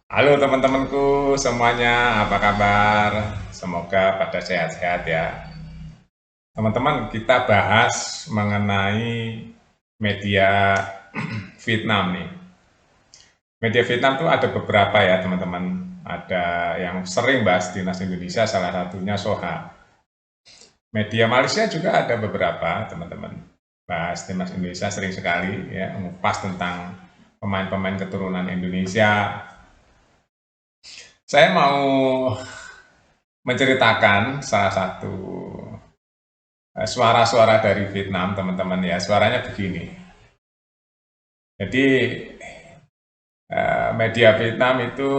Halo teman-temanku semuanya, apa kabar? Semoga pada sehat-sehat ya. Teman-teman, kita bahas mengenai media Vietnam nih. Media Vietnam tuh ada beberapa ya teman-teman. Ada yang sering bahas timnas Indonesia, salah satunya Soha. Media Malaysia juga ada beberapa teman-teman. Bahas timnas Indonesia sering sekali ya, mengupas tentang pemain-pemain keturunan Indonesia. Saya mau menceritakan salah satu suara-suara dari Vietnam, teman-teman ya. Suaranya begini. Jadi media Vietnam itu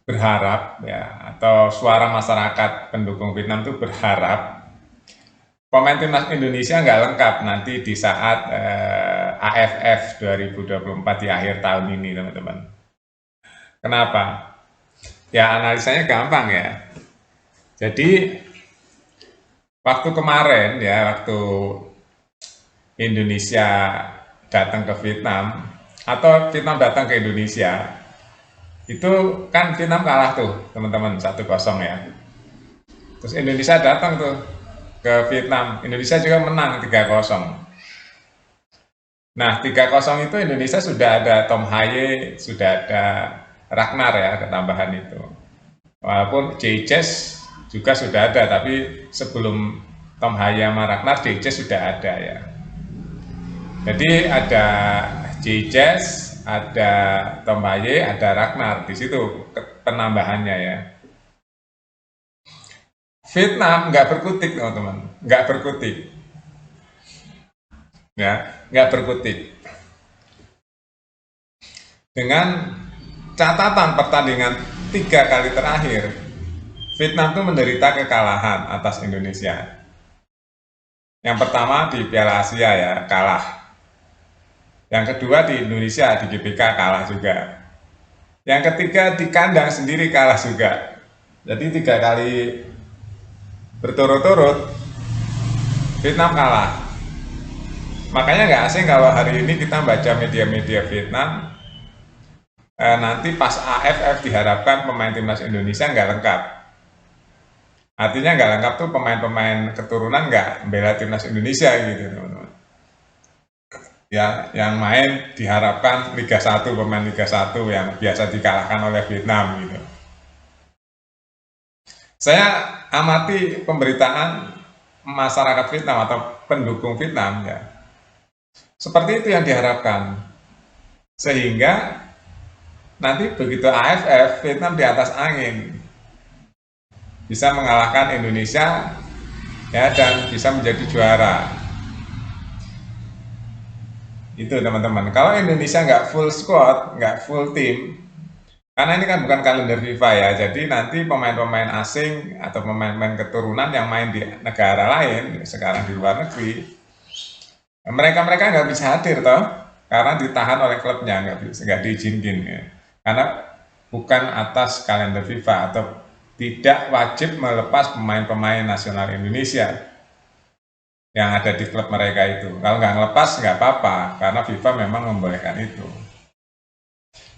berharap ya, atau suara masyarakat pendukung Vietnam itu berharap pemain timnas Indonesia nggak lengkap nanti di saat AFF 2024 di akhir tahun ini, teman-teman. Kenapa? Ya analisanya gampang ya. Jadi waktu kemarin ya, waktu Indonesia datang ke Vietnam atau Vietnam datang ke Indonesia, itu kan Vietnam kalah tuh teman-teman 1-0 ya. Terus Indonesia datang tuh ke Vietnam, Indonesia juga menang 3-0. Nah 3-0 itu Indonesia sudah ada Tom Haye, sudah ada Ragnar ya, ketambahan itu. Walaupun Jayces juga sudah ada, tapi sebelum Tom Haye sama Ragnar, Jayces sudah ada ya. Jadi ada Jayces, ada Tom Haye, ada Ragnar di situ penambahannya ya. Vietnam nggak berkutik teman-teman, nggak berkutik, ya nggak berkutik. Dengan catatan pertandingan 3 kali terakhir, Vietnam itu menderita kekalahan atas Indonesia. Yang pertama di Piala Asia ya kalah. Yang kedua di Indonesia di GBK kalah juga. Yang ketiga di kandang sendiri kalah juga. Jadi 3 kali berturut-turut Vietnam kalah. Makanya nggak asing kalau hari ini kita baca media-media Vietnam, nanti pas AFF diharapkan pemain timnas Indonesia nggak lengkap. Artinya nggak lengkap tuh pemain-pemain keturunan nggak membela timnas Indonesia gitu teman-teman. Ya, yang main diharapkan Liga 1, pemain Liga 1 yang biasa dikalahkan oleh Vietnam gitu. Saya amati pemberitaan masyarakat Vietnam atau pendukung Vietnam ya. Seperti itu yang diharapkan. Sehingga nanti begitu AFF Vietnam di atas angin, bisa mengalahkan Indonesia ya dan bisa menjadi juara. Itu teman-teman. Kalau Indonesia nggak full squad, nggak full tim, karena ini kan bukan kalender FIFA ya, jadi nanti pemain-pemain asing atau pemain-pemain keturunan yang main di negara lain, sekarang di luar negeri, mereka-mereka nggak bisa hadir toh, karena ditahan oleh klubnya, nggak diizinkan ya. Karena bukan atas kalender FIFA atau tidak wajib melepas pemain-pemain nasional Indonesia yang ada di klub mereka itu. Kalau nggak ngelepas nggak apa-apa, karena FIFA memang membolehkan itu.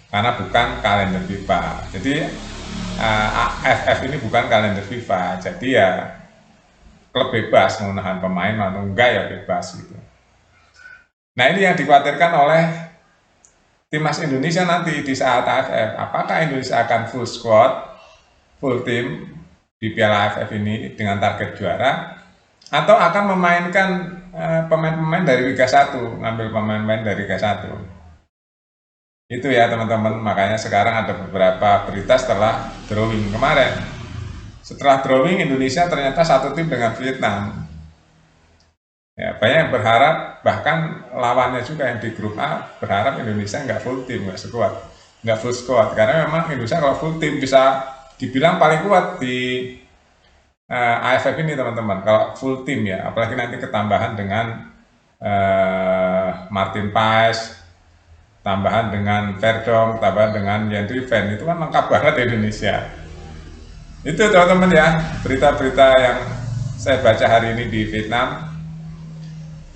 Karena bukan kalender FIFA. Jadi AFF ini bukan kalender FIFA. Jadi ya klub bebas mau nahan pemain atau enggak ya bebas gitu. Nah ini yang dikhawatirkan oleh timnas Indonesia nanti di saat AFF. Apakah Indonesia akan full squad, full tim di Piala AFF ini dengan target juara, atau akan memainkan pemain-pemain dari Liga 1, ngambil pemain-pemain dari Liga 1. Itu ya teman-teman, makanya sekarang ada beberapa berita setelah drawing kemarin. Setelah drawing Indonesia ternyata satu tim dengan Vietnam. Ya, banyak yang berharap, bahkan lawannya juga yang di grup A berharap Indonesia nggak full tim, nggak sekuat, nggak full squad. Karena memang Indonesia kalau full tim bisa dibilang paling kuat di AFF ini teman-teman. Kalau full tim ya, apalagi nanti ketambahan dengan Martin Paes, tambahan dengan Verdong, tambahan dengan Yandri Van, itu kan lengkap banget Indonesia. Itu teman-teman ya, berita-berita yang saya baca hari ini di Vietnam.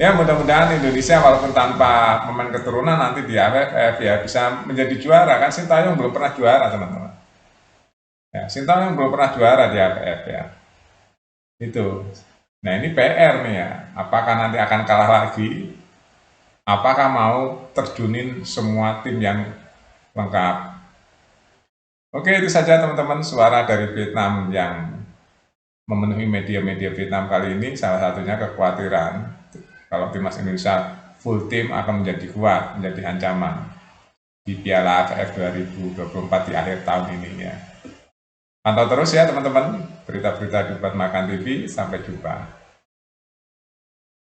Ya mudah-mudahan Indonesia walaupun tanpa pemain keturunan nanti di AFF ya bisa menjadi juara, kan Sintayong belum pernah juara teman-teman. Ya, Sintayong belum pernah juara di AFF ya. Itu. Nah ini PR nih ya, apakah nanti akan kalah lagi? Apakah mau terjunin semua tim yang lengkap? Oke, itu saja teman-teman suara dari Vietnam yang memenuhi media-media Vietnam kali ini. Salah satunya kekhawatiran kalau timnas Indonesia full tim akan menjadi kuat, menjadi ancaman di Piala AFF 2024 di akhir tahun ini ya. Pantau terus ya teman-teman berita-berita di Makan TV. Sampai jumpa.